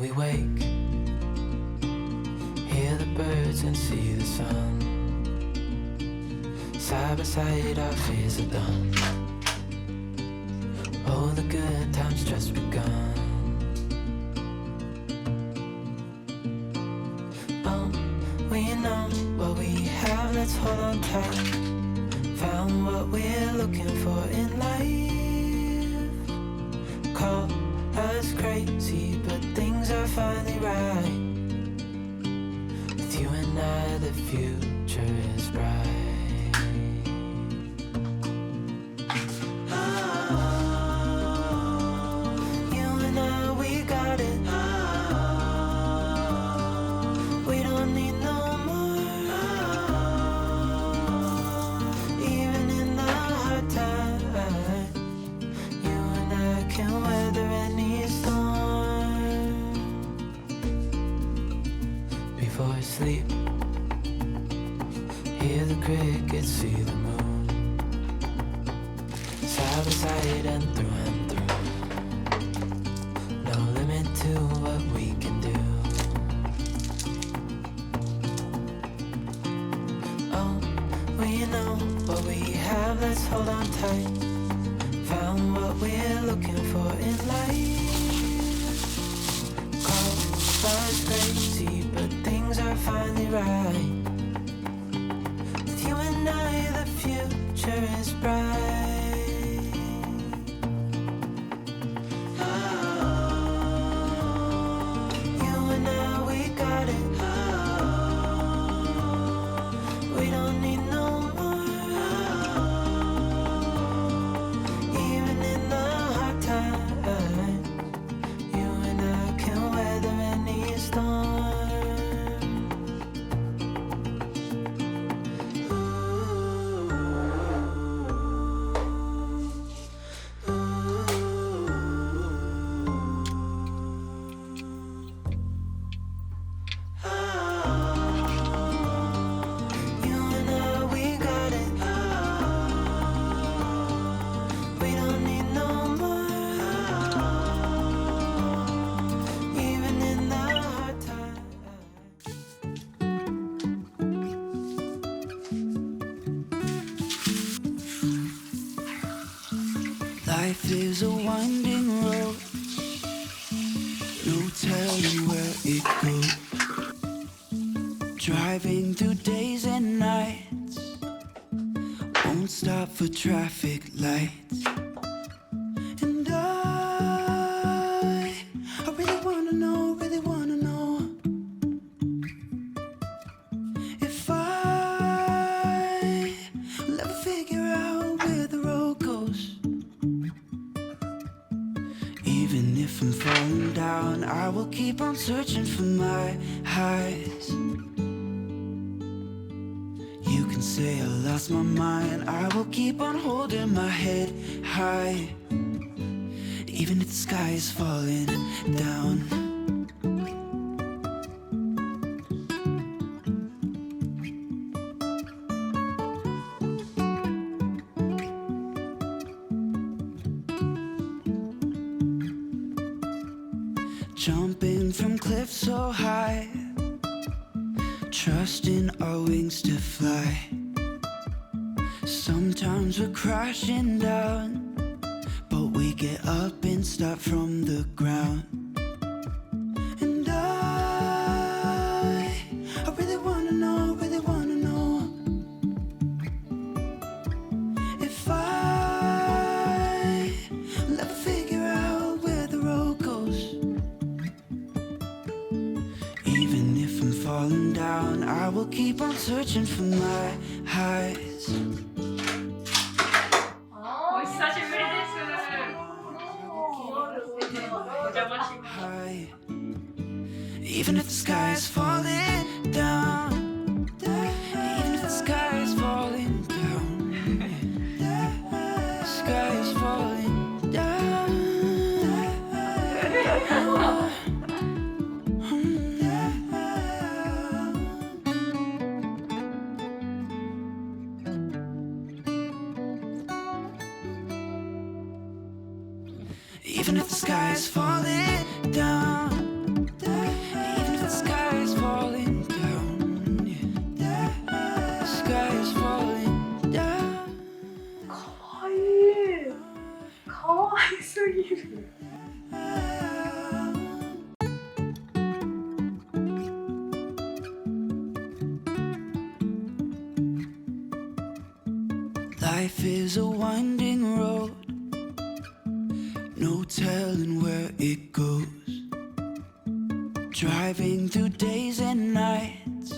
we wake, hear the birds and see the sun. Side by side our fears are done. Oh, the good times just begun. Oh, we know what we have, let's hold on tight. Found what we're looking for in life. Call us crazy, but things are finally right. With you and I, the future is bright. Sleep, hear the crickets, see the moon. Side by side and through. No limit to what we can do. Oh, we know what we have, let's hold on tight. Found what we're looking for in life. Call us crazy, but things are finally right. With you and I, the future is bright. You and I, we got it. We don't need no more. Even in the hard times, you and I can weather any storm. Life is a winding road, no telling where it goes. Driving through days and nights, won't stop for traffic lights. And I really wanna know if I will ever figure out where the road goes. Even if I'm falling down, I will keep on searching for my highs. You can say I lost my mind, I will keep on holding my head high. Even if the sky is falling down. Jumping from cliffs so high, trusting our wings to fly. Sometimes we're crashing down, but we get up and start from the ground. And I really wanna know if I will ever figure out where the road goes. Even if I'm falling down, I will keep on searching for my highs. High. Even if the sky is falling down, even if the sky is falling down, the sky is falling down. Even if the sky is falling down, Life is a winding road, no telling where it goes. Driving through days and nights,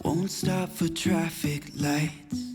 won't stop for traffic lights.